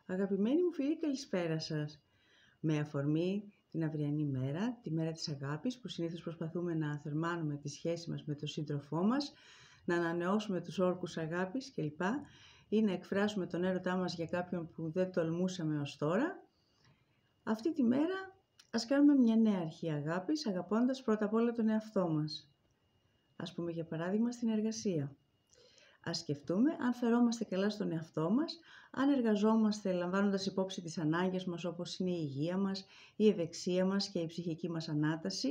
Αγαπημένοι μου φίλοι, καλησπέρα σας. Με αφορμή την αυριανή μέρα, τη μέρα της αγάπης, που συνήθως προσπαθούμε να θερμάνουμε τη σχέση μας με τον σύντροφό μας, να ανανεώσουμε τους όρκους αγάπης κλπ. Ή να εκφράσουμε τον έρωτά μας για κάποιον που δεν τολμούσαμε ως τώρα. Αυτή τη μέρα ας κάνουμε μια νέα αρχή αγάπης, αγαπώντας πρώτα απ' όλα τον εαυτό μας. Ας πούμε για παράδειγμα στην εργασία. Ας σκεφτούμε αν φερόμαστε καλά στον εαυτό μας, αν εργαζόμαστε λαμβάνοντας υπόψη τις ανάγκες μας όπως είναι η υγεία μας, η ευεξία μας και η ψυχική μας ανάταση,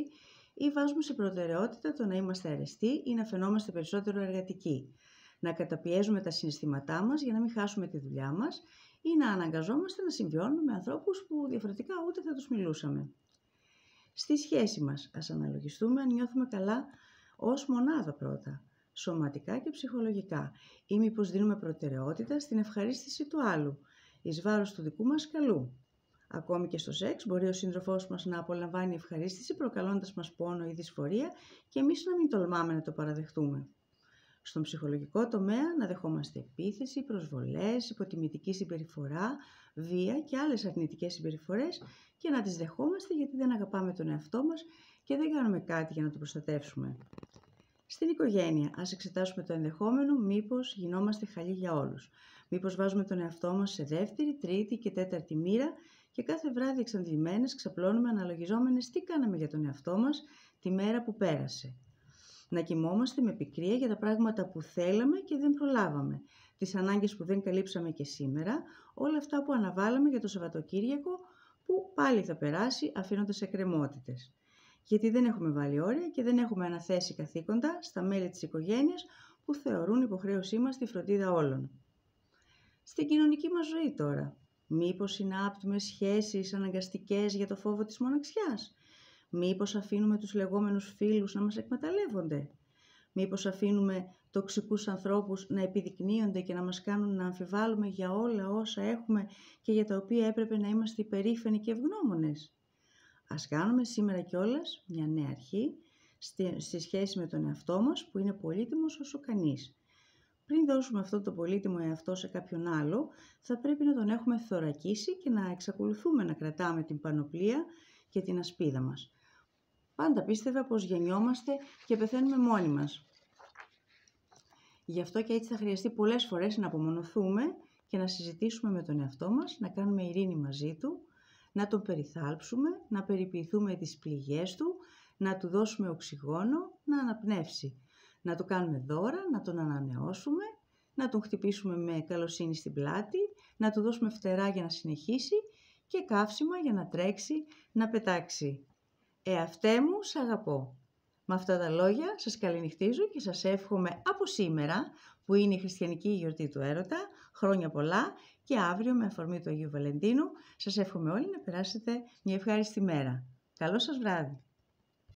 ή βάζουμε σε προτεραιότητα το να είμαστε αρεστοί ή να φαινόμαστε περισσότερο εργατικοί, να καταπιέζουμε τα συναισθήματά μας για να μην χάσουμε τη δουλειά μας ή να αναγκαζόμαστε να συμβιώνουμε με ανθρώπους που διαφορετικά ούτε θα τους μιλούσαμε. Στη σχέση μας ας αναλογιστούμε αν νιώθουμε καλά ως μονάδα πρώτα, σωματικά και ψυχολογικά, ή μήπως δίνουμε προτεραιότητα στην ευχαρίστηση του άλλου, εις βάρος του δικού μας καλού. Ακόμη και στο σεξ μπορεί ο σύντροφός μας να απολαμβάνει ευχαρίστηση προκαλώντας μας πόνο ή δυσφορία και εμείς να μην τολμάμε να το παραδεχτούμε. Στον ψυχολογικό τομέα να δεχόμαστε επίθεση, προσβολές, υποτιμητική συμπεριφορά, βία και άλλες αρνητικές συμπεριφορές και να τις δεχόμαστε γιατί δεν αγαπάμε τον εαυτό μας και δεν κάνουμε κάτι για να το προστατεύσουμε. Στην οικογένεια, ας εξετάσουμε το ενδεχόμενο μήπως γινόμαστε χαλοί για όλους. Μήπως βάζουμε τον εαυτό μας σε δεύτερη, τρίτη και τέταρτη μοίρα και κάθε βράδυ εξαντλημένες ξαπλώνουμε αναλογιζόμενες τι κάναμε για τον εαυτό μας τη μέρα που πέρασε. Να κοιμόμαστε με πικρία για τα πράγματα που θέλαμε και δεν προλάβαμε, τις ανάγκες που δεν καλύψαμε και σήμερα, όλα αυτά που αναβάλαμε για το Σαββατοκύριακο που πάλι θα περάσει αφήνοντας εκκρεμότητες. Γιατί δεν έχουμε βάλει όρια και δεν έχουμε αναθέσει καθήκοντα στα μέλη της οικογένειας που θεωρούν υποχρέωσή μας τη φροντίδα όλων. Στην κοινωνική μας ζωή τώρα, μήπως συνάπτουμε σχέσεις αναγκαστικές για το φόβο της μοναξιάς? Μήπως αφήνουμε τους λεγόμενους φίλους να μας εκμεταλλεύονται? Μήπως αφήνουμε τοξικούς ανθρώπους να επιδεικνύονται και να μας κάνουν να αμφιβάλλουμε για όλα όσα έχουμε και για τα οποία έπρεπε να είμαστε υπερήφανοι και ευγνώμονες? Ας κάνουμε σήμερα κιόλας μια νέα αρχή στη σχέση με τον εαυτό μας που είναι πολύτιμος όσο κανείς. Πριν δώσουμε αυτόν τον πολύτιμο εαυτό σε κάποιον άλλο, θα πρέπει να τον έχουμε θωρακίσει και να εξακολουθούμε να κρατάμε την πανοπλία και την ασπίδα μας. Πάντα πίστευα πως γεννιόμαστε και πεθαίνουμε μόνοι μας. Γι' αυτό και έτσι θα χρειαστεί πολλές φορές να απομονωθούμε και να συζητήσουμε με τον εαυτό μας, να κάνουμε ειρήνη μαζί του, να τον περιθάλψουμε, να περιποιηθούμε τις πληγές του, να του δώσουμε οξυγόνο, να αναπνεύσει, να του κάνουμε δώρα, να τον ανανεώσουμε, να τον χτυπήσουμε με καλοσύνη στην πλάτη, να του δώσουμε φτερά για να συνεχίσει και καύσιμα για να τρέξει, να πετάξει. Εαυτέ μου, σ' αγαπώ. Με αυτά τα λόγια σας καληνυχτίζω και σας εύχομαι από σήμερα, που είναι η χριστιανική γιορτή του έρωτα, χρόνια πολλά και αύριο με αφορμή του Αγίου Βαλεντίνου, σας εύχομαι όλοι να περάσετε μια ευχάριστη μέρα. Καλό σας βράδυ!